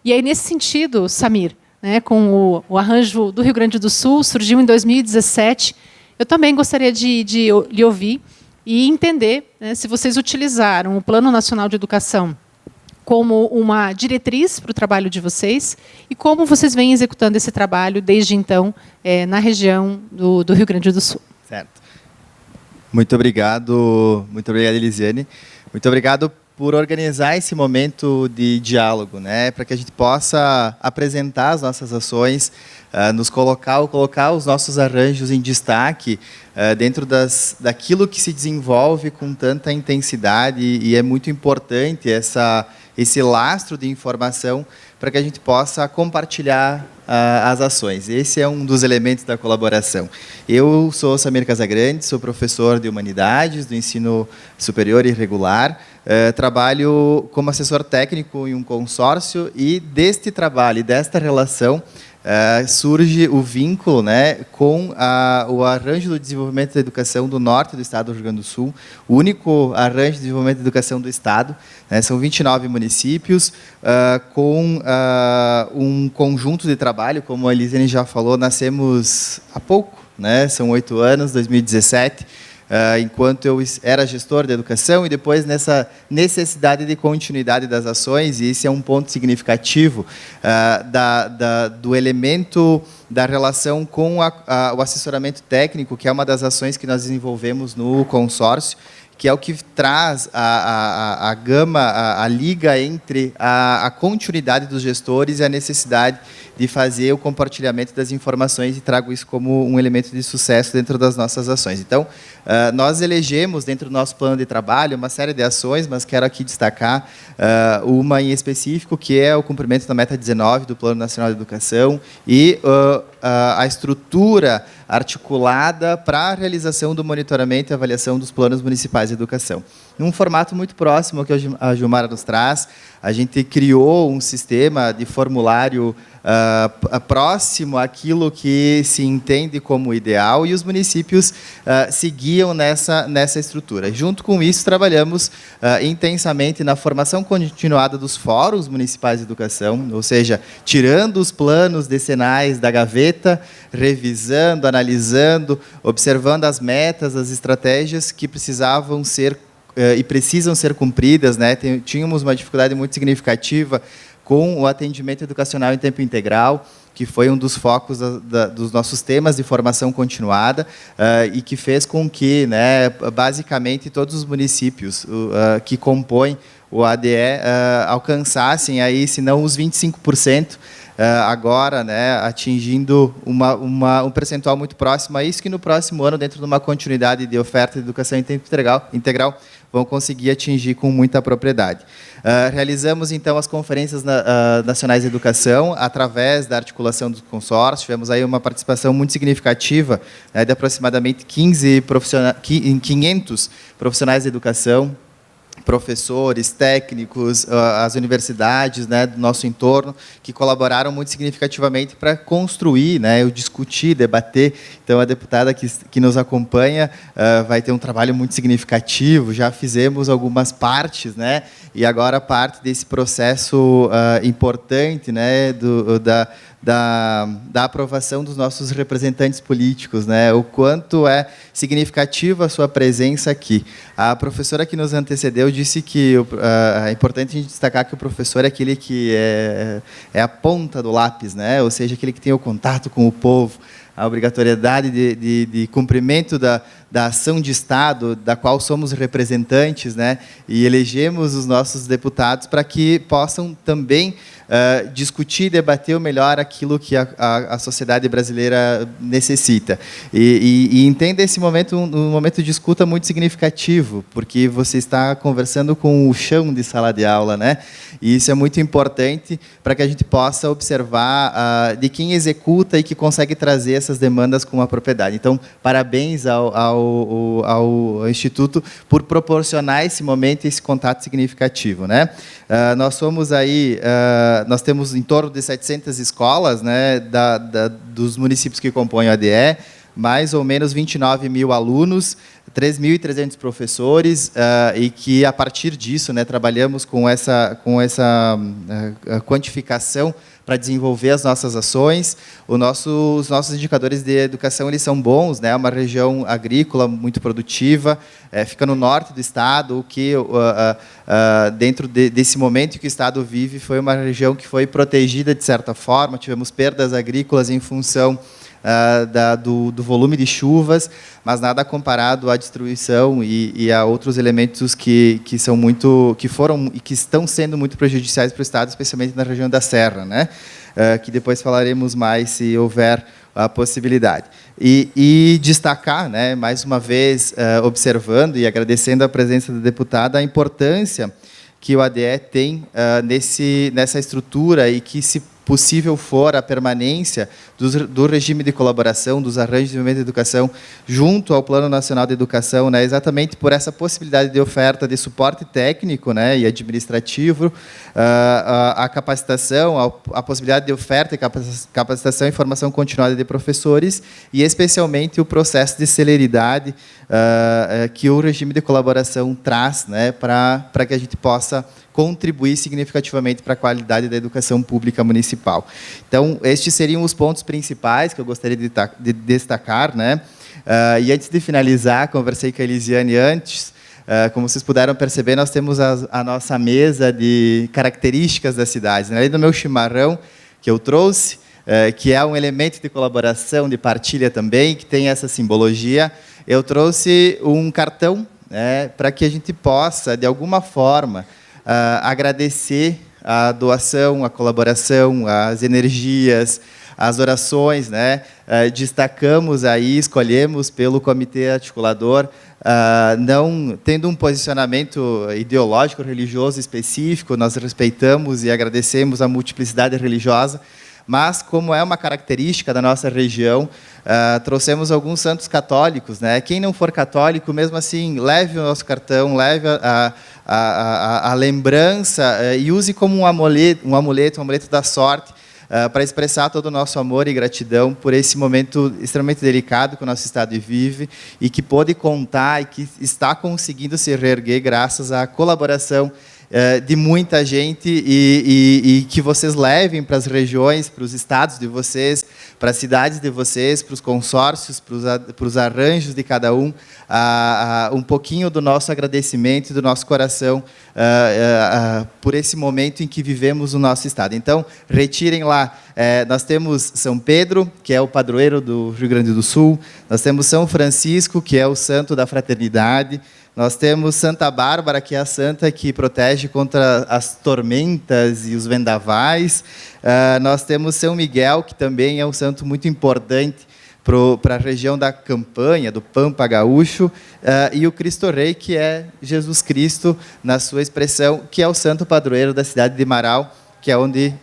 E aí, nesse sentido, Samir, né, com o arranjo do Rio Grande do Sul, surgiu em 2017, eu também gostaria de lhe ouvir e entender, né, se vocês utilizaram o Plano Nacional de Educação como uma diretriz para o trabalho de vocês e como vocês vêm executando esse trabalho desde então na região do Rio Grande do Sul. Certo. Muito obrigado, Elisiane. Muito obrigado por organizar esse momento de diálogo, né, para que a gente possa apresentar as nossas ações, colocar os nossos arranjos em destaque dentro daquilo que se desenvolve com tanta intensidade, e é muito importante esse lastro de informação para que a gente possa compartilhar as ações. Esse é um dos elementos da colaboração. Eu sou Samir Casagrande, sou professor de Humanidades do Ensino Superior e Regular, trabalho como assessor técnico em um consórcio, e deste trabalho e desta relação surge o vínculo, né, com o Arranjo do Desenvolvimento da Educação do Norte do Estado do Rio Grande do Sul, o único arranjo de desenvolvimento da educação do Estado. Né, são 29 municípios, com um conjunto de trabalho, como a Elisiane já falou, nascemos há pouco, né, são 8 anos, 2017, enquanto eu era gestor de educação, e depois nessa necessidade de continuidade das ações, e esse é um ponto significativo do elemento da relação com o assessoramento técnico, que é uma das ações que nós desenvolvemos no consórcio, que é o que traz a gama, a liga entre a continuidade dos gestores e a necessidade de fazer o compartilhamento das informações, e trago isso como um elemento de sucesso dentro das nossas ações. Então, nós elegemos, dentro do nosso plano de trabalho, uma série de ações, mas quero aqui destacar uma em específico, que é o cumprimento da meta 19 do Plano Nacional de Educação e a estrutura articulada para a realização do monitoramento e avaliação dos planos municipais de educação. Num formato muito próximo ao que a Gilmara nos traz, a gente criou um sistema de formulário próximo àquilo que se entende como ideal, e os municípios seguiam nessa estrutura. Junto com isso, trabalhamos intensamente na formação continuada dos fóruns municipais de educação, ou seja, tirando os planos decenais da gaveta, revisando, analisando, observando as metas, as estratégias que precisavam ser e precisam ser cumpridas, né? Tínhamos uma dificuldade muito significativa com o atendimento educacional em tempo integral, que foi um dos focos dos nossos temas de formação continuada, e que fez com que, né, basicamente, todos os municípios que compõem o ADE alcançassem, aí, se não os 25%, agora, né, atingindo um percentual muito próximo a isso, que no próximo ano, dentro de uma continuidade de oferta de educação em tempo integral, vão conseguir atingir com muita propriedade. Realizamos, então, as conferências nacionais de educação através da articulação do consórcio. Tivemos aí uma participação muito significativa, né, de aproximadamente 500 profissionais de educação, professores, técnicos, as universidades, né, do nosso entorno, que colaboraram muito significativamente para construir, né, discutir, debater. Então, a deputada que nos acompanha vai ter um trabalho muito significativo. Já fizemos algumas partes, né, e agora parte desse processo importante, né, da aprovação dos nossos representantes políticos, né? O quanto é significativa a sua presença aqui. A professora que nos antecedeu disse que é importante a gente destacar que o professor é aquele que é a ponta do lápis, né? Ou seja, aquele que tem o contato com o povo, a obrigatoriedade de cumprimento da ação de Estado, da qual somos representantes, né? E elegemos os nossos deputados para que possam também discutir e debater o melhor aquilo que a sociedade brasileira necessita. E entenda esse momento um momento de escuta muito significativo, porque você está conversando com o chão de sala de aula, né? E isso é muito importante para que a gente possa observar de quem executa e que consegue trazer essas demandas com a propriedade. Então, parabéns ao Instituto por proporcionar esse momento e esse contato significativo, né? Nós somos aí, nós temos em torno de 700 escolas, né, dos municípios que compõem o ADE, mais ou menos 29 mil alunos. 3.300 professores e que, a partir disso, né, trabalhamos com essa quantificação para desenvolver as nossas ações. Os nossos indicadores de educação eles são bons, né? É uma região agrícola muito produtiva, fica no norte do estado, o que, dentro desse momento que o estado vive, foi uma região que foi protegida de certa forma. Tivemos perdas agrícolas em função do volume de chuvas, mas nada comparado à destruição e a outros elementos que foram e que estão sendo muito prejudiciais para o estado, especialmente na região da Serra, né? Que depois falaremos mais se houver a possibilidade. E destacar, né, mais uma vez, observando e agradecendo a presença da deputada, a importância que o ADE tem nessa estrutura e que, se possível for, a permanência do regime de colaboração, dos arranjos de desenvolvimento da educação, junto ao Plano Nacional de Educação, né, exatamente por essa possibilidade de oferta de suporte técnico, né, e administrativo, a capacitação, a possibilidade de oferta e capacitação e formação continuada de professores, e especialmente o processo de celeridade que o regime de colaboração traz, né, para que a gente possa contribuir significativamente para a qualidade da educação pública municipal. Então, estes seriam os pontos principais que eu gostaria de destacar, né? E antes de finalizar, conversei com a Elisiane antes. Como vocês puderam perceber, nós temos a nossa mesa de características da cidade. Além do meu chimarrão que eu trouxe, que é um elemento de colaboração, de partilha também, que tem essa simbologia, eu trouxe um cartão, né, para que a gente possa, de alguma forma, agradecer a doação, a colaboração, as energias, as orações, né? Destacamos aí, escolhemos pelo comitê articulador, não tendo um posicionamento ideológico, religioso específico, nós respeitamos e agradecemos a multiplicidade religiosa, mas, como é uma característica da nossa região, trouxemos alguns santos católicos, né? Quem não for católico, mesmo assim, leve o nosso cartão, leve a lembrança e use como um amuleto da sorte, para expressar todo o nosso amor e gratidão por esse momento extremamente delicado que o nosso estado vive e que pôde contar e que está conseguindo se reerguer graças à colaboração de muita gente e que vocês levem para as regiões, para os estados de vocês, para as cidades de vocês, para os consórcios, para os arranjos de cada um, um pouquinho do nosso agradecimento e do nosso coração por esse momento em que vivemos no nosso estado. Então, retirem lá. Nós temos São Pedro, que é o padroeiro do Rio Grande do Sul. Nós temos São Francisco, que é o santo da fraternidade. Nós temos Santa Bárbara, que é a santa que protege contra as tormentas e os vendavais. Nós temos São Miguel, que também é um santo muito importante para a região da campanha, do Pampa Gaúcho, e o Cristo Rei, que é Jesus Cristo, na sua expressão, que é o santo padroeiro da cidade de Marau, que é onde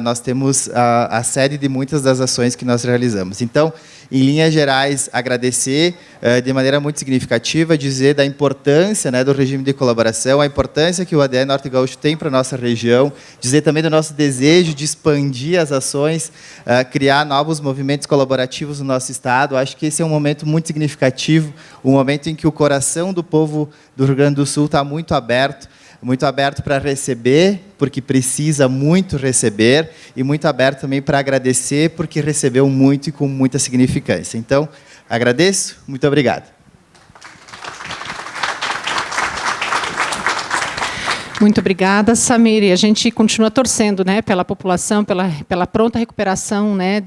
nós temos a sede de muitas das ações que nós realizamos. Então, em linhas gerais, agradecer de maneira muito significativa, dizer da importância, né, do regime de colaboração, a importância que o ADE Norte Gaúcho tem para a nossa região, dizer também do nosso desejo de expandir as ações, criar novos movimentos colaborativos no nosso estado. Acho que esse é um momento muito significativo, um momento em que o coração do povo do Rio Grande do Sul está muito aberto para receber, porque precisa muito receber, e muito aberto também para agradecer, porque recebeu muito e com muita significância. Então, agradeço, muito obrigado. Muito obrigada, Samir. E a gente continua torcendo, né, pela população, pela pronta recuperação, né,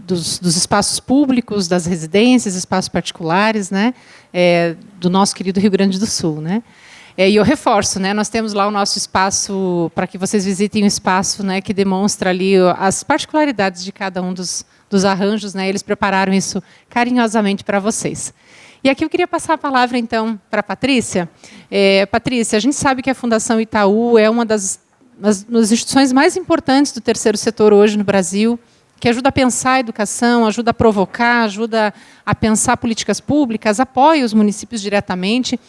dos espaços públicos, das residências, espaços particulares, né, do nosso querido Rio Grande do Sul, né. E eu reforço, né, nós temos lá o nosso espaço, para que vocês visitem o espaço, né, que demonstra ali as particularidades de cada um dos arranjos, né, eles prepararam isso carinhosamente para vocês. E aqui eu queria passar a palavra, então, para a Patrícia. Patrícia, a gente sabe que a Fundação Itaú é uma das instituições mais importantes do terceiro setor hoje no Brasil, que ajuda a pensar a educação, ajuda a provocar, ajuda a pensar políticas públicas, apoia os municípios diretamente.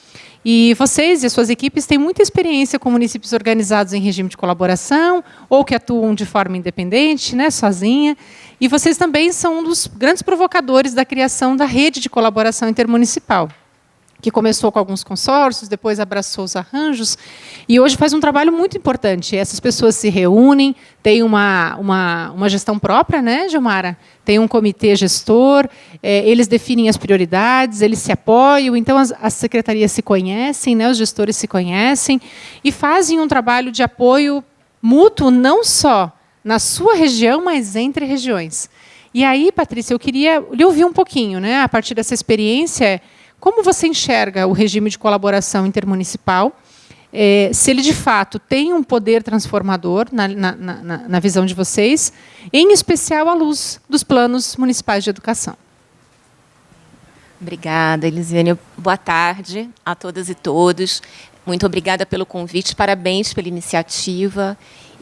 E vocês e as suas equipes têm muita experiência com municípios organizados em regime de colaboração ou que atuam de forma independente, né, sozinha. E vocês também são um dos grandes provocadores da criação da rede de colaboração intermunicipal. que começou com alguns consórcios, depois abraçou os arranjos, e hoje faz um trabalho muito importante. Essas pessoas se reúnem, tem uma gestão própria, né, Gilmara? Tem um comitê gestor, eles definem as prioridades, eles se apoiam, então as secretarias se conhecem, né, os gestores se conhecem, e fazem um trabalho de apoio mútuo, não só na sua região, mas entre regiões. E aí, Patrícia, eu queria lhe ouvir um pouquinho, né, a partir dessa experiência. Como você enxerga o regime de colaboração intermunicipal? Se ele, de fato, tem um poder transformador na visão de vocês, em especial à luz dos planos municipais de educação. Obrigada, Elisiane. Boa tarde a todas e todos. Muito obrigada pelo convite, parabéns pela iniciativa.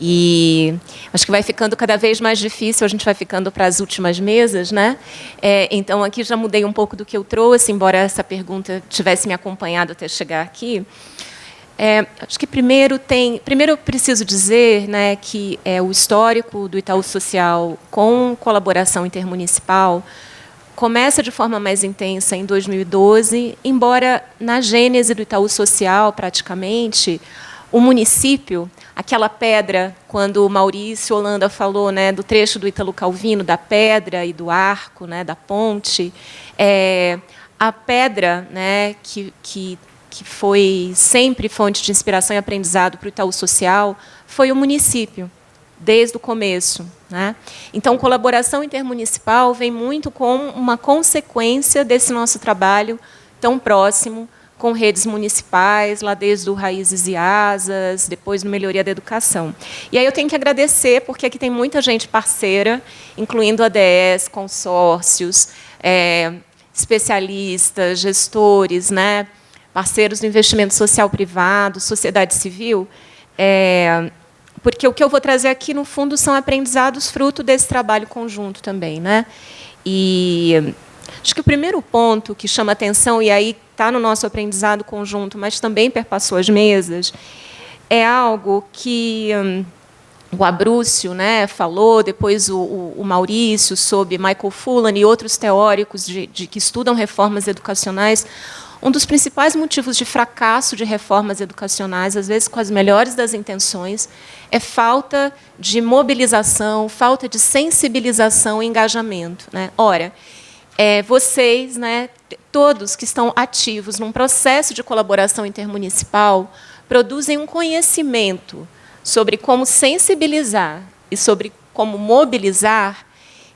E acho que vai ficando cada vez mais difícil, a gente vai ficando para as últimas mesas, né? Então, aqui já mudei um pouco do que eu trouxe, embora essa pergunta tivesse me acompanhado até chegar aqui. Acho que primeiro eu preciso dizer, né, que o histórico do Itaú Social com colaboração intermunicipal começa de forma mais intensa em 2012, embora na gênese do Itaú Social, praticamente, o município, aquela pedra, quando o Maurício Holanda falou, né, do trecho do Ítalo Calvino, da pedra e do arco, né, da ponte, a pedra, né, que foi sempre fonte de inspiração e aprendizado para o Itaú Social, foi o município, desde o começo, né? Então, colaboração intermunicipal vem muito como uma consequência desse nosso trabalho tão próximo, com redes municipais, lá desde o Raízes e Asas, depois no Melhoria da Educação. E aí eu tenho que agradecer, porque aqui tem muita gente parceira, incluindo ADS, consórcios, especialistas, gestores, né, parceiros do investimento social privado, sociedade civil, porque o que eu vou trazer aqui, no fundo, são aprendizados fruto desse trabalho conjunto também, né? E acho que o primeiro ponto que chama atenção, e aí está no nosso aprendizado conjunto, mas também perpassou as mesas, é algo que o Abrúcio, né, falou, depois o Maurício, sob Michael Fullan e outros teóricos que estudam reformas educacionais. Um dos principais motivos de fracasso de reformas educacionais, às vezes com as melhores das intenções, é falta de mobilização, falta de sensibilização e engajamento, né? Ora, vocês, né, todos que estão ativos num processo de colaboração intermunicipal, produzem um conhecimento sobre como sensibilizar e sobre como mobilizar,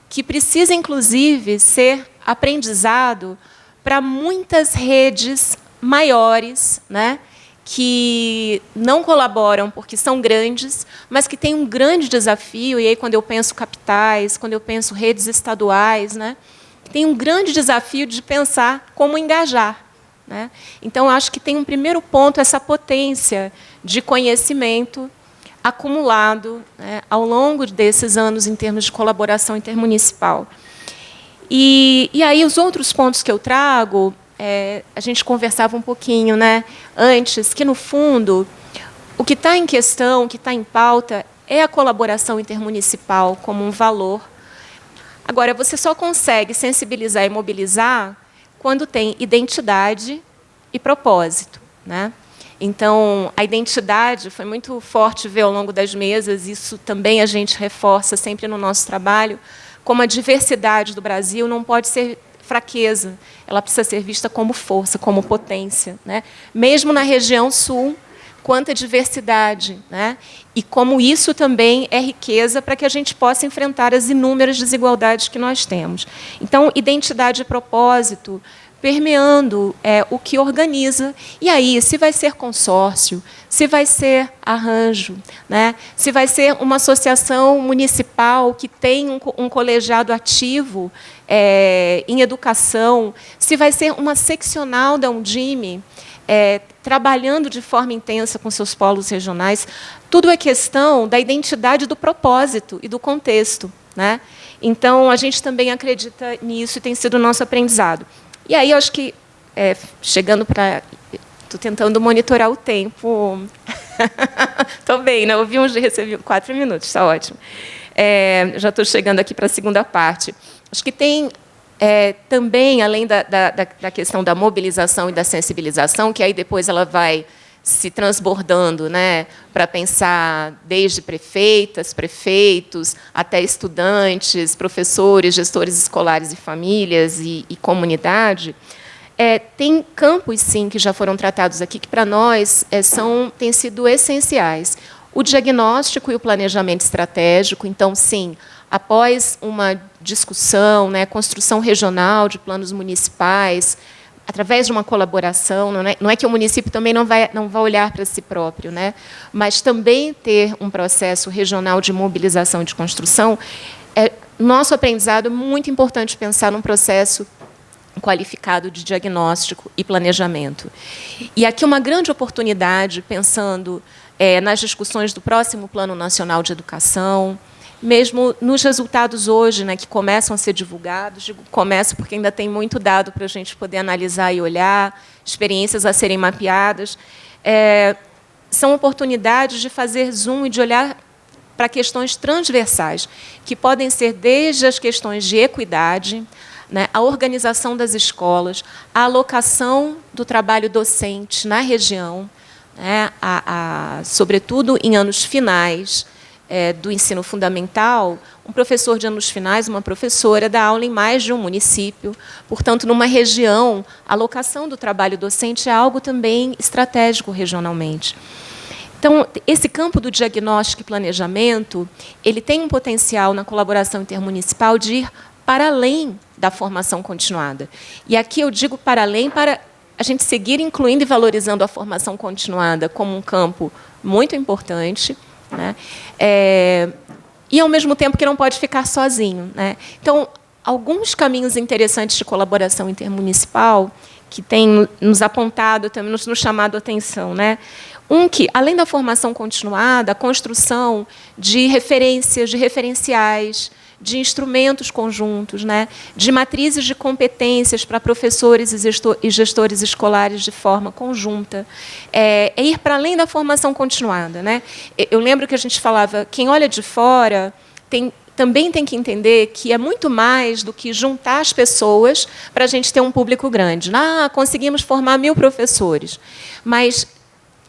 que precisa, inclusive, ser aprendizado para muitas redes maiores, né, que não colaboram porque são grandes, mas que têm um grande desafio. E aí, quando eu penso capitais, quando eu penso redes estaduais, né, tem um grande desafio de pensar como engajar, né? Então, acho que tem um primeiro ponto, essa potência de conhecimento acumulado, né, ao longo desses anos em termos de colaboração intermunicipal. E aí, os outros pontos que eu trago, a gente conversava um pouquinho, né, antes, que, no fundo, o que está em questão, o que está em pauta, é a colaboração intermunicipal como um valor. Agora, você só consegue sensibilizar e mobilizar quando tem identidade e propósito, né? Então, a identidade foi muito forte ver ao longo das mesas, isso também a gente reforça sempre no nosso trabalho, como a diversidade do Brasil não pode ser fraqueza, ela precisa ser vista como força, como potência, né? Mesmo na região sul, quanta diversidade, né? E como isso também é riqueza para que a gente possa enfrentar as inúmeras desigualdades que nós temos. Então, identidade e propósito permeando o que organiza. E aí, se vai ser consórcio, se vai ser arranjo, né? Se vai ser uma associação municipal que tem um colegiado ativo em educação, se vai ser uma seccional da Undime, trabalhando de forma intensa com seus polos regionais, tudo é questão da identidade do propósito e do contexto, né? Então, a gente também acredita nisso e tem sido o nosso aprendizado. E aí, eu acho que, chegando para... Estou tentando monitorar o tempo. Estou bem, né? Recebi 4 minutos, está ótimo. Já estou chegando aqui para a segunda parte. Acho que tem Também, além da questão da mobilização e da sensibilização, que aí depois ela vai se transbordando, né, para pensar desde prefeitas, prefeitos, até estudantes, professores, gestores escolares e famílias e comunidade, tem campos, sim, que já foram tratados aqui, que, para nós, têm sido essenciais. O diagnóstico e o planejamento estratégico. Então, sim, após uma discussão, né, construção regional de planos municipais, através de uma colaboração, não é que o município também não vai olhar para si próprio, né, mas também ter um processo regional de mobilização e de construção. Nosso aprendizado é muito importante pensar num processo qualificado de diagnóstico e planejamento. E aqui uma grande oportunidade, pensando nas discussões do próximo Plano Nacional de Educação, mesmo nos resultados hoje, né, que começam a ser divulgados. Digo começo porque ainda tem muito dado para a gente poder analisar e olhar, experiências a serem mapeadas. São oportunidades de fazer zoom e de olhar para questões transversais, que podem ser desde as questões de equidade, né, a organização das escolas, a alocação do trabalho docente na região, né, sobretudo em anos finais do ensino fundamental. Um professor de anos finais, uma professora, dá aula em mais de um município. Portanto, numa região, a alocação do trabalho docente é algo também estratégico regionalmente. Então, esse campo do diagnóstico e planejamento, ele tem um potencial na colaboração intermunicipal de ir para além da formação continuada. E aqui eu digo para além para a gente seguir incluindo e valorizando a formação continuada como um campo muito importante, né? E, ao mesmo tempo, que não pode ficar sozinho, né? Então, alguns caminhos interessantes de colaboração intermunicipal que têm nos apontado, também nos chamado a atenção, né? Que, além da formação continuada, a construção de referências, de referenciais, de instrumentos conjuntos, né, de matrizes de competências para professores e gestores escolares de forma conjunta, ir para além da formação continuada, né? Eu lembro que a gente falava, quem olha de fora também tem que entender que é muito mais do que juntar as pessoas para a gente ter um público grande. Conseguimos formar 1000 professores, mas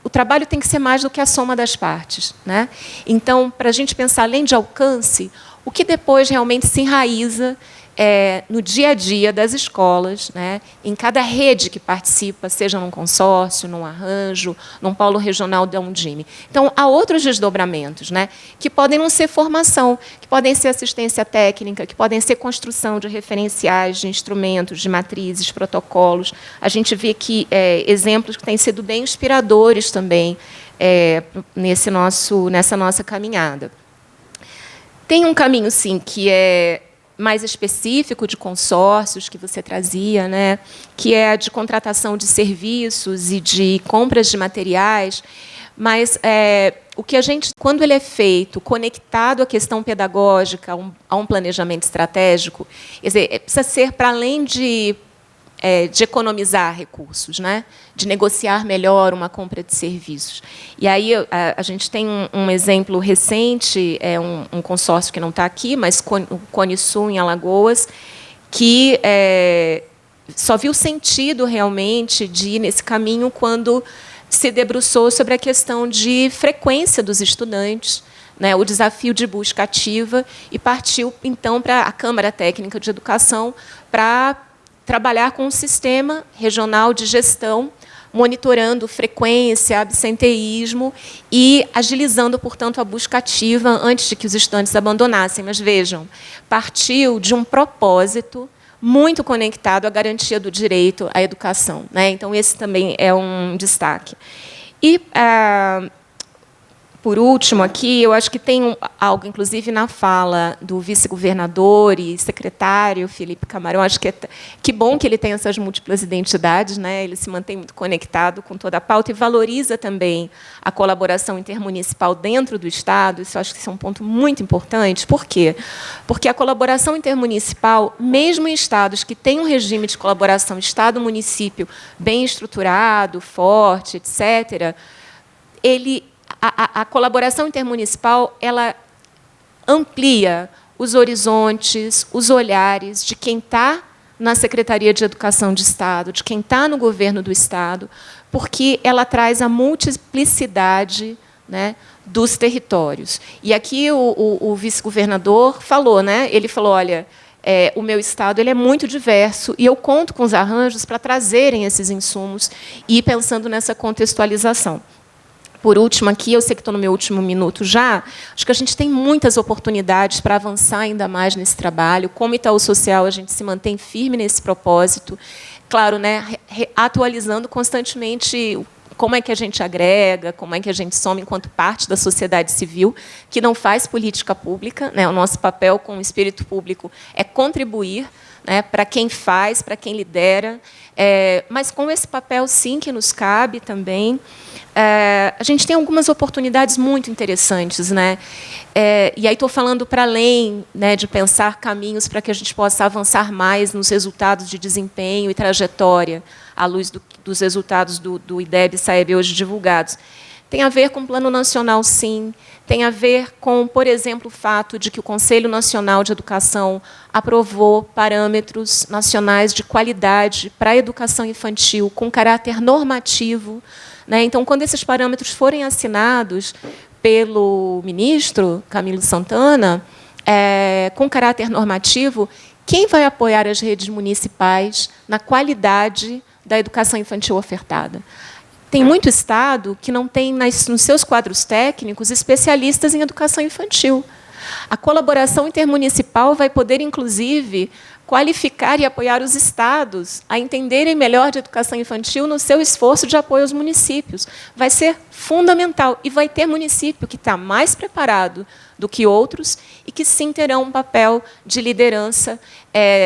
o trabalho tem que ser mais do que a soma das partes, né? Então, para a gente pensar além de alcance, o que depois realmente se enraiza no dia a dia das escolas, né, em cada rede que participa, seja num consórcio, num arranjo, num polo regional da Undime. Então, há outros desdobramentos, né, que podem não ser formação, que podem ser assistência técnica, que podem ser construção de referenciais, de instrumentos, de matrizes, protocolos. A gente vê aqui exemplos que têm sido bem inspiradores também nessa nossa caminhada. Tem um caminho, sim, que é mais específico de consórcios, que você trazia, né, que é a de contratação de serviços e de compras de materiais, mas o que a gente, quando ele é feito conectado à questão pedagógica, a um planejamento estratégico, quer dizer, precisa ser para além de economizar recursos, né? De negociar melhor uma compra de serviços. E aí a gente tem um exemplo recente, um consórcio que não está aqui, mas o Conisul, em Alagoas, que só viu sentido realmente de ir nesse caminho quando se debruçou sobre a questão de frequência dos estudantes, né, o desafio de busca ativa, e partiu, então, para a Câmara Técnica de Educação para trabalhar com um sistema regional de gestão, monitorando frequência, absenteísmo e agilizando, portanto, a busca ativa antes de que os estudantes abandonassem. Mas, vejam, partiu de um propósito muito conectado à garantia do direito à educação, né? Então, esse também é um destaque. E, por último, aqui, eu acho que tem algo, inclusive, na fala do vice-governador e secretário, Felipe Camarão. Acho que bom que ele tem essas múltiplas identidades, né? Ele se mantém muito conectado com toda a pauta e valoriza também a colaboração intermunicipal dentro do Estado. Isso, acho que isso é um ponto muito importante. Por quê? Porque a colaboração intermunicipal, mesmo em estados que têm um regime de colaboração Estado-município bem estruturado, forte, etc., a colaboração intermunicipal, ela amplia os horizontes, os olhares de quem está na Secretaria de Educação de Estado, de quem está no governo do Estado, porque ela traz a multiplicidade, né, dos territórios. E aqui o vice-governador falou, né, ele falou, olha, o meu estado ele é muito diverso e eu conto com os arranjos para trazerem esses insumos e ir pensando nessa contextualização. Por último, aqui, eu sei que estou no meu último minuto já, acho que a gente tem muitas oportunidades para avançar ainda mais nesse trabalho. Como Itaú Social, a gente se mantém firme nesse propósito. Claro, né, atualizando constantemente como é que a gente agrega, como é que a gente soma enquanto parte da sociedade civil, que não faz política pública, né? O nosso papel com o espírito público é contribuir, né, para quem faz, para quem lidera, mas com esse papel, sim, que nos cabe também. A gente tem algumas oportunidades muito interessantes, né? E aí estou falando para além, né, de pensar caminhos para que a gente possa avançar mais nos resultados de desempenho e trajetória, à luz dos resultados do IDEB e SAEB hoje divulgados. Tem a ver com o Plano Nacional, sim. Tem a ver com, por exemplo, o fato de que o Conselho Nacional de Educação aprovou parâmetros nacionais de qualidade para a educação infantil com caráter normativo, né? Então, quando esses parâmetros forem assinados pelo ministro Camilo Santana, com caráter normativo, quem vai apoiar as redes municipais na qualidade da educação infantil ofertada? Tem muito estado que não tem nos seus quadros técnicos especialistas em educação infantil. A colaboração intermunicipal vai poder, inclusive, qualificar e apoiar os estados a entenderem melhor de educação infantil no seu esforço de apoio aos municípios. Vai ser fundamental. E vai ter município que está mais preparado do que outros e que, sim, terão um papel de liderança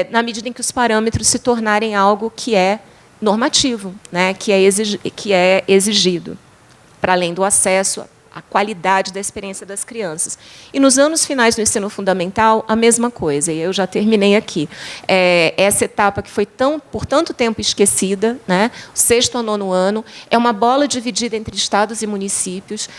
na medida em que os parâmetros se tornarem algo que é normativo, né, que é exigido, para além do acesso à qualidade da experiência das crianças. E nos anos finais do ensino fundamental, a mesma coisa. E eu já terminei aqui. Essa etapa que foi por tanto tempo esquecida, né, o 6º ao 9º ano, é uma bola dividida entre estados e municípios.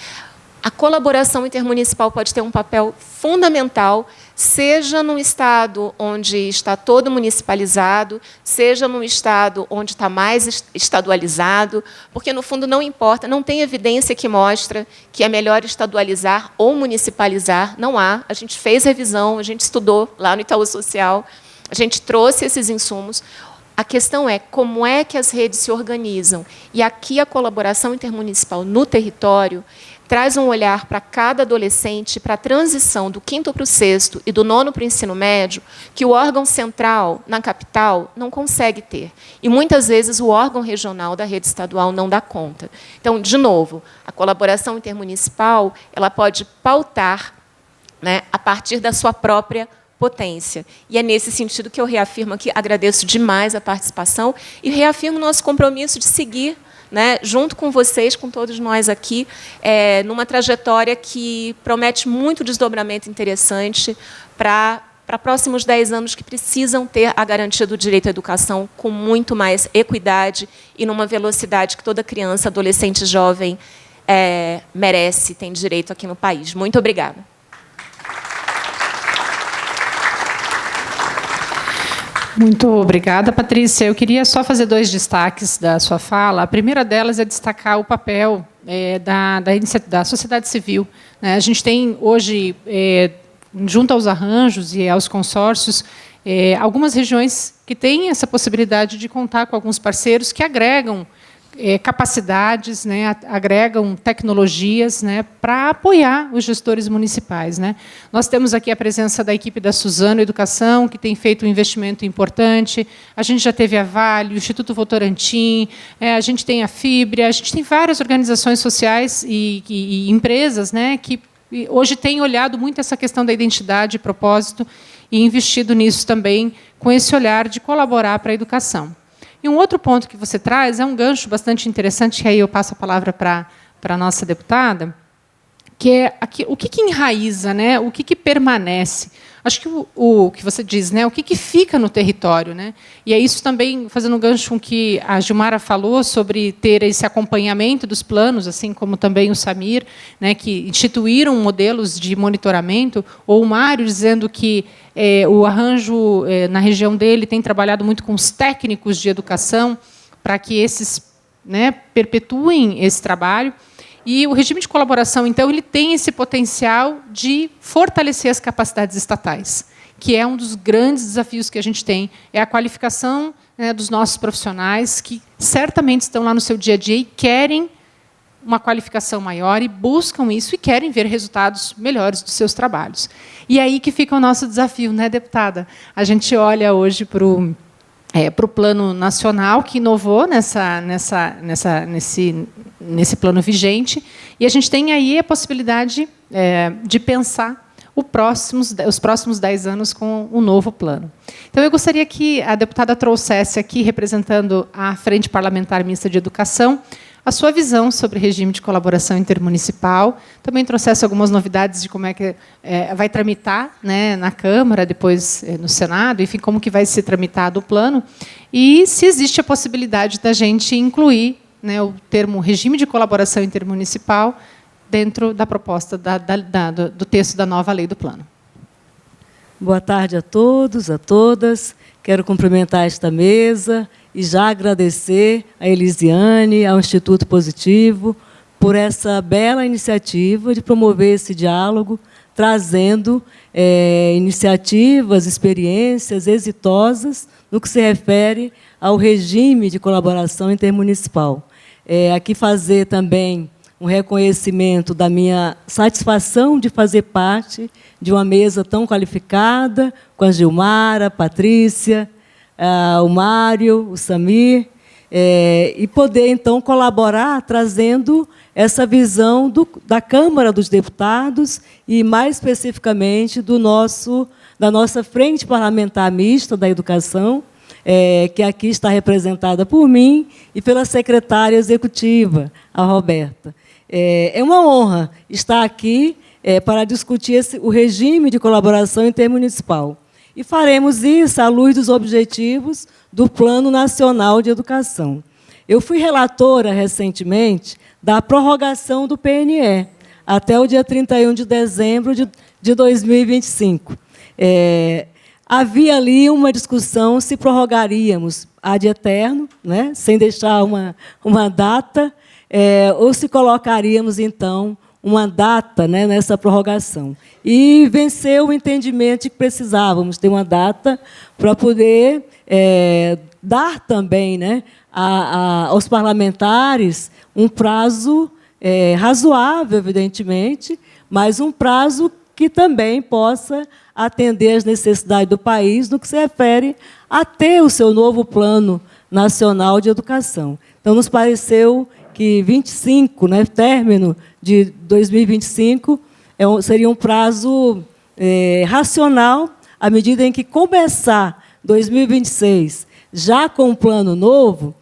A colaboração intermunicipal pode ter um papel fundamental, seja num estado onde está todo municipalizado, seja num estado onde está mais estadualizado, porque, no fundo, não importa, não tem evidência que mostra que é melhor estadualizar ou municipalizar, não há. A gente fez revisão, a gente estudou lá no Itaú Social, a gente trouxe esses insumos. A questão é como é que as redes se organizam. E aqui a colaboração intermunicipal no território traz um olhar para cada adolescente, para a transição do 5º para o 6º e do 9º para o ensino médio, que o órgão central, na capital, não consegue ter. E, muitas vezes, o órgão regional da rede estadual não dá conta. Então, de novo, a colaboração intermunicipal ela pode pautar, né, a partir da sua própria potência. E é nesse sentido que eu reafirmo aqui, agradeço demais a participação e reafirmo o nosso compromisso de seguir, né, junto com vocês, com todos nós aqui, numa trajetória que promete muito desdobramento interessante para próximos 10 anos que precisam ter a garantia do direito à educação com muito mais equidade e numa velocidade que toda criança, adolescente e jovem merece, tem direito aqui no país. Muito obrigada. Muito obrigada, Patrícia. Eu queria só fazer 2 destaques da sua fala. A primeira delas é destacar o papel da sociedade civil. A gente tem hoje, junto aos arranjos e aos consórcios, algumas regiões que têm essa possibilidade de contar com alguns parceiros que agregam capacidades, né, agregam tecnologias, né, para apoiar os gestores municipais, né. Nós temos aqui a presença da equipe da Suzano Educação, que tem feito um investimento importante. A gente já teve a Vale, o Instituto Votorantim, a gente tem a Fibre, a gente tem várias organizações sociais e empresas, né, que hoje têm olhado muito essa questão da identidade e propósito e investido nisso também, com esse olhar de colaborar para a educação. E um outro ponto que você traz é um gancho bastante interessante, que aí eu passo a palavra para a nossa deputada, que é o que enraiza, né? O que permanece. Acho que o que você diz, né? O que fica no território, né? E é isso também, fazendo um gancho com o que a Gilmara falou sobre ter esse acompanhamento dos planos, assim como também o Samir, né? Que instituíram modelos de monitoramento, ou o Mário dizendo que o Arranjo, na região dele, tem trabalhado muito com os técnicos de educação para que esses, né, perpetuem esse trabalho. E o regime de colaboração, então, ele tem esse potencial de fortalecer as capacidades estatais, que é um dos grandes desafios que a gente tem, é a qualificação, né, dos nossos profissionais, que certamente estão lá no seu dia a dia e querem uma qualificação maior e buscam isso e querem ver resultados melhores dos seus trabalhos. E aí que fica o nosso desafio, né, deputada? A gente olha hoje para o plano nacional, que inovou nesse plano vigente, e a gente tem aí a possibilidade de pensar os próximos 10 anos com um novo plano. Então, eu gostaria que a deputada trouxesse aqui, representando a Frente Parlamentar Mista de Educação, a sua visão sobre regime de colaboração intermunicipal, também trouxesse algumas novidades de como é que vai tramitar, né, na Câmara, depois no Senado, enfim, como que vai ser tramitado o plano, e se existe a possibilidade da gente incluir, né, o termo regime de colaboração intermunicipal dentro da proposta do texto da nova lei do plano. Boa tarde a todos, a todas. Quero cumprimentar esta mesa e já agradecer a Elisiane, ao Instituto Positivo, por essa bela iniciativa de promover esse diálogo, trazendo iniciativas, experiências exitosas no que se refere ao regime de colaboração intermunicipal. Aqui fazer também um reconhecimento da minha satisfação de fazer parte de uma mesa tão qualificada, com a Gilmara, a Patrícia, o Mário, o Samir, e poder, então, colaborar trazendo essa visão da Câmara dos Deputados e, mais especificamente, da nossa Frente Parlamentar Mista da Educação, que aqui está representada por mim e pela secretária executiva, a Roberta. É uma honra estar aqui para discutir o regime de colaboração intermunicipal. E faremos isso à luz dos objetivos do Plano Nacional de Educação. Eu fui relatora, recentemente, da prorrogação do PNE, até o dia 31 de dezembro de 2025. Havia ali uma discussão se prorrogaríamos ad eterno, né, sem deixar uma data, ou se colocaríamos, então, uma data, né, nessa prorrogação. E venceu o entendimento de que precisávamos ter uma data para poder dar também, né, aos parlamentares um prazo razoável, evidentemente, mas um prazo que também possa atender às necessidades do país no que se refere a ter o seu novo Plano Nacional de Educação. Então, nos pareceu que 25, né, término de 2025, seria um prazo racional, à medida em que começar 2026 já com um plano novo,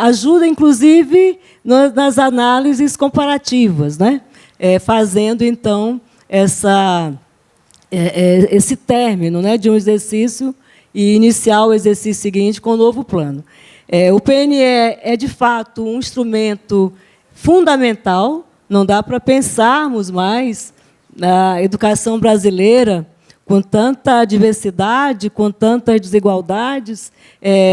ajuda, inclusive, nas análises comparativas, né, fazendo, então, esse término, né, de um exercício e iniciar o exercício seguinte com o novo plano. O PNE é, de fato, um instrumento fundamental. Não dá para pensarmos mais na educação brasileira com tanta diversidade, com tantas desigualdades,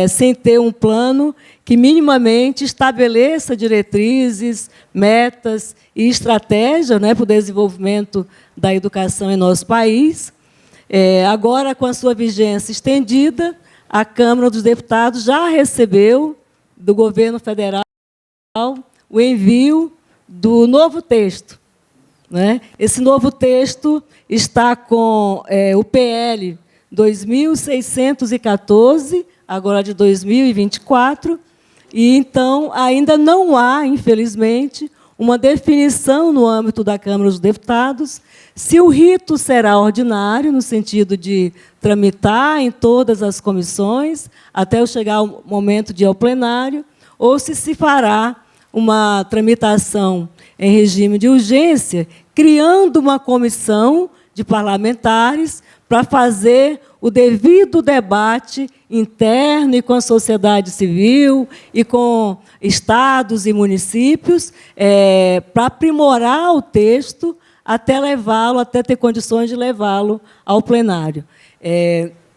sem ter um plano que minimamente estabeleça diretrizes, metas e estratégias, né, para o desenvolvimento da educação em nosso país. Agora, com a sua vigência estendida, a Câmara dos Deputados já recebeu do governo federal o envio do novo texto, né? Esse novo texto está com o PL 2614, agora de 2024, e, então, ainda não há, infelizmente, uma definição no âmbito da Câmara dos Deputados se o rito será ordinário, no sentido de tramitar em todas as comissões, até chegar o momento de ir ao plenário, ou se fará uma tramitação em regime de urgência, criando uma comissão de parlamentares para fazer o devido debate interno e com a sociedade civil e com estados e municípios, para aprimorar o texto até levá-lo, até ter condições de levá-lo ao plenário.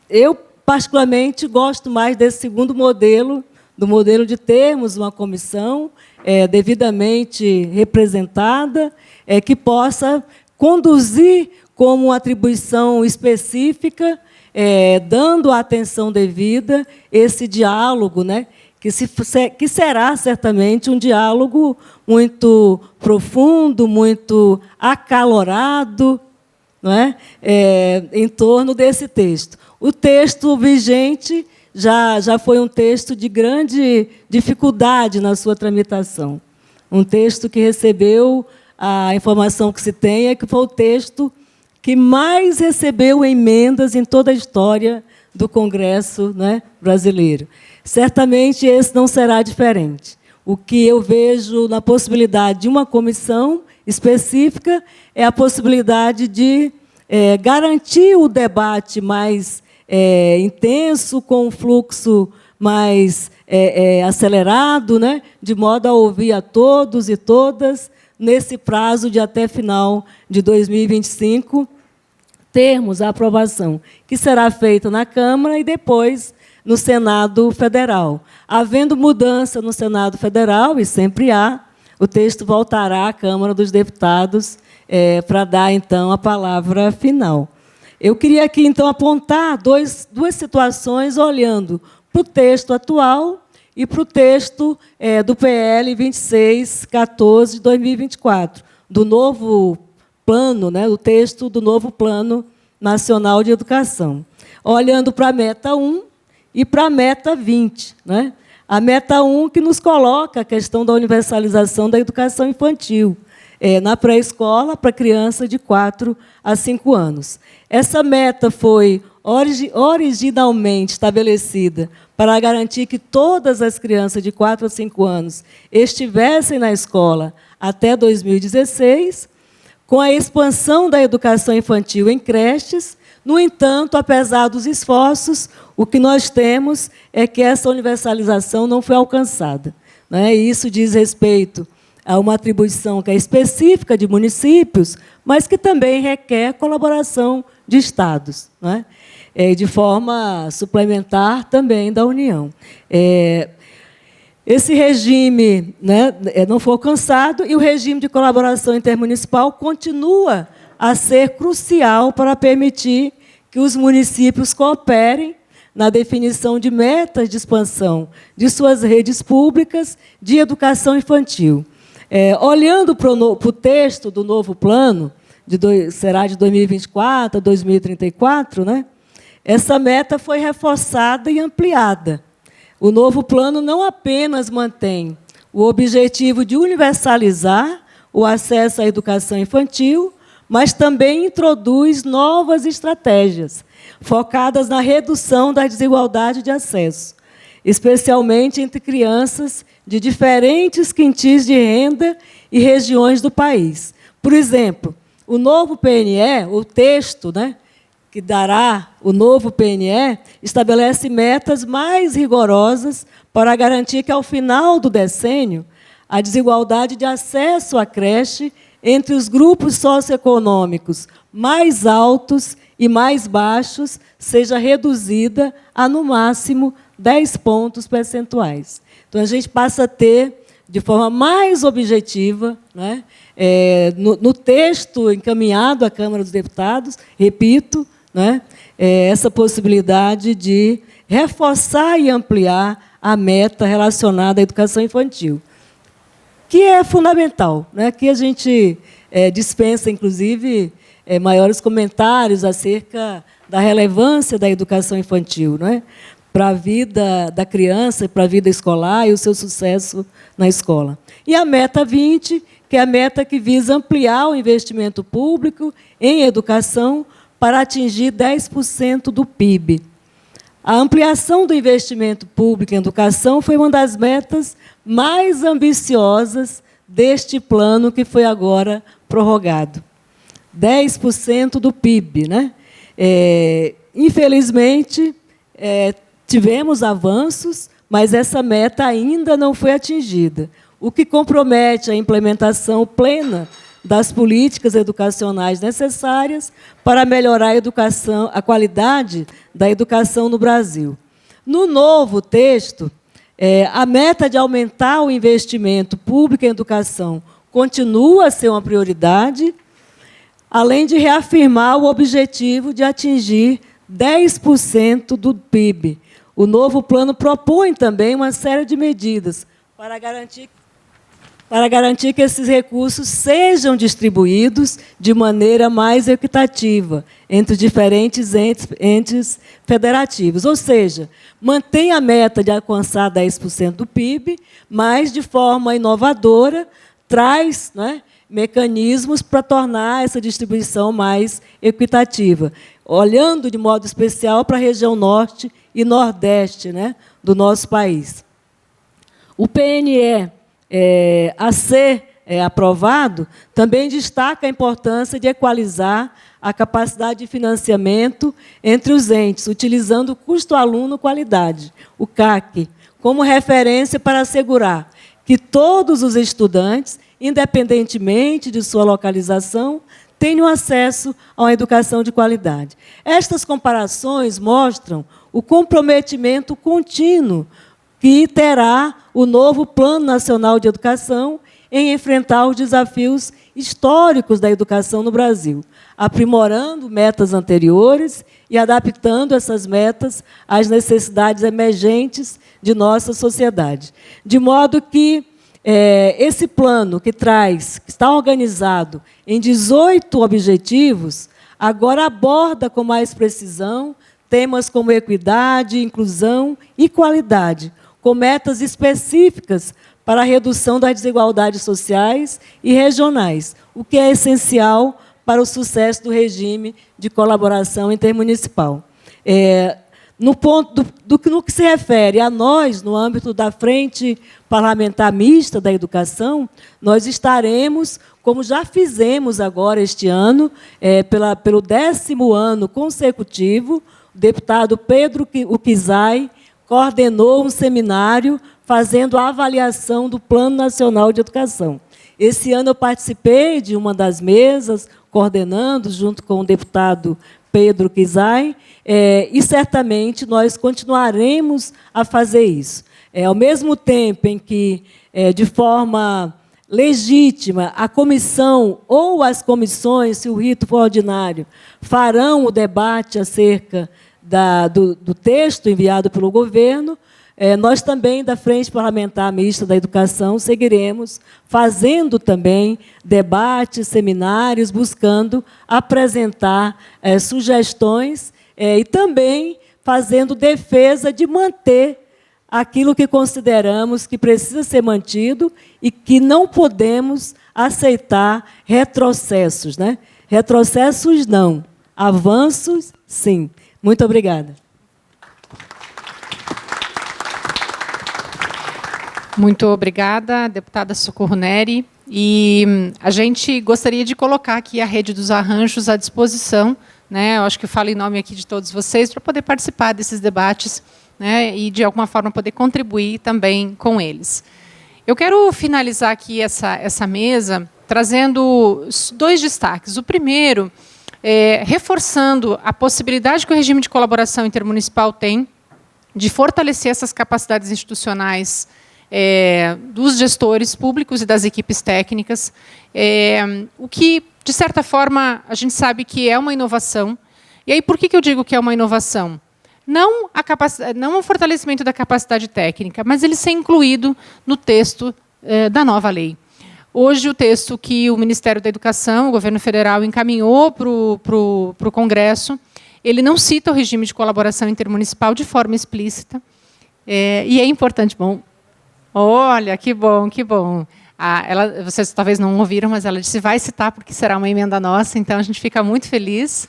Eu, particularmente, gosto mais desse segundo modelo, do modelo de termos uma comissão devidamente representada, que possa conduzir como uma atribuição específica, dando a atenção devida, esse diálogo, né, que será certamente um diálogo muito profundo, muito acalorado, não é? Em torno desse texto. O texto vigente já foi um texto de grande dificuldade na sua tramitação. Um texto que recebeu, a informação que se tem é que foi o texto que mais recebeu emendas em toda a história do Congresso, né, brasileiro. Certamente esse não será diferente. O que eu vejo na possibilidade de uma comissão específica é a possibilidade de garantir o debate mais intenso, com um fluxo mais acelerado, né, de modo a ouvir a todos e todas, nesse prazo de até final de 2025, termos a aprovação, que será feita na Câmara e depois no Senado Federal. Havendo mudança no Senado Federal, e sempre há, o texto voltará à Câmara dos Deputados para dar, então, a palavra final. Eu queria aqui, então, apontar duas situações, olhando para o texto atual e para o texto do PL 2614 de 2024, do novo plano, né, o texto do novo Plano Nacional de Educação. Olhando para a meta 1 e para a meta 20. Né? A meta 1, que nos coloca a questão da universalização da educação infantil, na pré-escola para criança de 4 a 5 anos. Essa meta foi originalmente estabelecida para garantir que todas as crianças de 4 a 5 anos estivessem na escola até 2016, com a expansão da educação infantil em creches. No entanto, apesar dos esforços, o que nós temos é que essa universalização não foi alcançada. Né? E isso diz respeito a uma atribuição que é específica de municípios, mas que também requer colaboração de estados, né? De forma suplementar também da União. Esse regime, né, não foi alcançado, e o regime de colaboração intermunicipal continua a ser crucial para permitir que os municípios cooperem na definição de metas de expansão de suas redes públicas de educação infantil. Olhando para o texto do novo plano, será de 2024 a 2034, né, essa meta foi reforçada e ampliada. O novo plano não apenas mantém o objetivo de universalizar o acesso à educação infantil, mas também introduz novas estratégias focadas na redução da desigualdade de acesso, especialmente entre crianças de diferentes quintis de renda e regiões do país. Por exemplo, o novo PNE, o texto, né, que dará o novo PNE, estabelece metas mais rigorosas para garantir que, ao final do decênio, a desigualdade de acesso à creche entre os grupos socioeconômicos mais altos e mais baixos seja reduzida a, no máximo, 10 pontos percentuais. Então, a gente passa a ter, de forma mais objetiva, né, no texto encaminhado à Câmara dos Deputados, repito, né, essa possibilidade de reforçar e ampliar a meta relacionada à educação infantil, que é fundamental, né, que a gente dispensa, inclusive, maiores comentários acerca da relevância da educação infantil, não é, para a vida da criança, para a vida escolar e o seu sucesso na escola. E a meta 20, que é a meta que visa ampliar o investimento público em educação para atingir 10% do PIB. A ampliação do investimento público em educação foi uma das metas mais ambiciosas deste plano que foi agora prorrogado. 10% do PIB, né? Infelizmente, tivemos avanços, mas essa meta ainda não foi atingida, o que compromete a implementação plena das políticas educacionais necessárias para melhorar a educação, a qualidade da educação no Brasil. No novo texto, a meta de aumentar o investimento público em educação continua a ser uma prioridade, além de reafirmar o objetivo de atingir 10% do PIB. O novo plano propõe também uma série de medidas para garantir que esses recursos sejam distribuídos de maneira mais equitativa entre diferentes entes federativos. Ou seja, mantém a meta de alcançar 10% do PIB, mas, de forma inovadora, traz, né, mecanismos para tornar essa distribuição mais equitativa, olhando de modo especial para a região norte e nordeste, né, do nosso país. O PNE, a ser aprovado, também destaca a importância de equalizar a capacidade de financiamento entre os entes, utilizando o custo-aluno-qualidade, o CAC, como referência para assegurar que todos os estudantes, independentemente de sua localização, tenham acesso a uma educação de qualidade. Estas comparações mostram o comprometimento contínuo que terá o novo Plano Nacional de Educação em enfrentar os desafios históricos da educação no Brasil, aprimorando metas anteriores e adaptando essas metas às necessidades emergentes de nossa sociedade. De modo que esse plano que está organizado em 18 objetivos, agora aborda com mais precisão temas como equidade, inclusão e qualidade, com metas específicas para a redução das desigualdades sociais e regionais, o que é essencial para o sucesso do regime de colaboração intermunicipal. No que se refere a nós, no âmbito da Frente Parlamentar Mista da Educação, nós estaremos, como já fizemos agora este ano, pelo 10º ano consecutivo, o deputado Pedro Uquizai coordenou um seminário fazendo a avaliação do Plano Nacional de Educação. Esse ano eu participei de uma das mesas, coordenando, junto com o deputado Pedro Uquizai, e certamente nós continuaremos a fazer isso. Ao mesmo tempo em que, de forma legítima, a comissão ou as comissões, se o rito for ordinário, farão o debate acerca do texto enviado pelo governo, nós também, da Frente Parlamentar Mista da Educação, seguiremos fazendo também debates, seminários, buscando apresentar sugestões e também fazendo defesa de manter aquilo que consideramos que precisa ser mantido e que não podemos aceitar retrocessos, né? Retrocessos, não. Avanços, sim. Muito obrigada. Muito obrigada, deputada Socorro Neri. E a gente gostaria de colocar aqui a Rede dos Arranjos à disposição, né? Eu acho que eu falo em nome aqui de todos vocês, para poder participar desses debates, né? E, de alguma forma, poder contribuir também com eles. Eu quero finalizar aqui essa mesa trazendo 2 destaques. O primeiro, reforçando a possibilidade que o regime de colaboração intermunicipal tem de fortalecer essas capacidades institucionais dos gestores públicos e das equipes técnicas, o que, de certa forma, a gente sabe que é uma inovação. E aí, por que eu digo que é uma inovação? Não o fortalecimento da capacidade técnica, mas ele ser incluído no texto da nova lei. Hoje, o texto que o Ministério da Educação, o governo federal, encaminhou para o Congresso, ele não cita o regime de colaboração intermunicipal de forma explícita. E é importante. Bom, olha, que bom, que bom. Vocês talvez não ouviram, mas ela disse vai citar, porque será uma emenda nossa, então a gente fica muito feliz.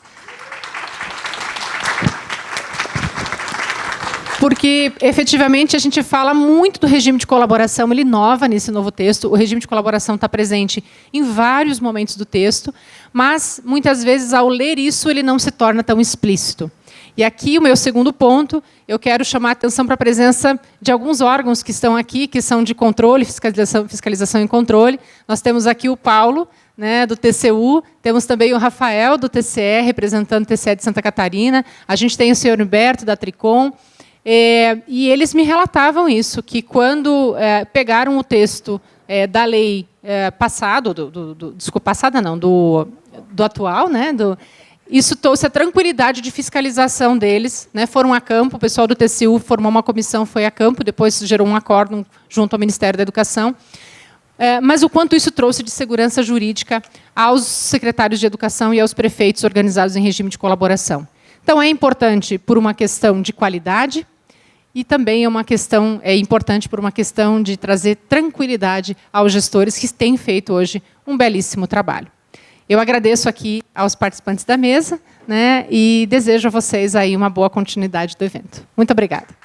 porque, efetivamente, a gente fala muito do regime de colaboração, ele inova nesse novo texto. O regime de colaboração está presente em vários momentos do texto, mas, muitas vezes, ao ler isso, ele não se torna tão explícito. E aqui, o meu segundo ponto, eu quero chamar a atenção para a presença de alguns órgãos que estão aqui, que são de controle, fiscalização e controle. Nós temos aqui o Paulo, né, do TCU, temos também o Rafael, do TCE, representando o TCE de Santa Catarina, a gente tem o senhor Humberto, da Tricom, e eles me relatavam isso, que quando pegaram o texto da lei passado, desculpa, passada não, do atual, né, isso trouxe a tranquilidade de fiscalização deles, né, foram a campo, o pessoal do TCU formou uma comissão, foi a campo, depois gerou um acórdão junto ao Ministério da Educação, mas o quanto isso trouxe de segurança jurídica aos secretários de educação e aos prefeitos organizados em regime de colaboração. Então, é importante por uma questão de qualidade e também é importante por uma questão de trazer tranquilidade aos gestores que têm feito hoje um belíssimo trabalho. Eu agradeço aqui aos participantes da mesa, né, e desejo a vocês aí uma boa continuidade do evento. Muito obrigada.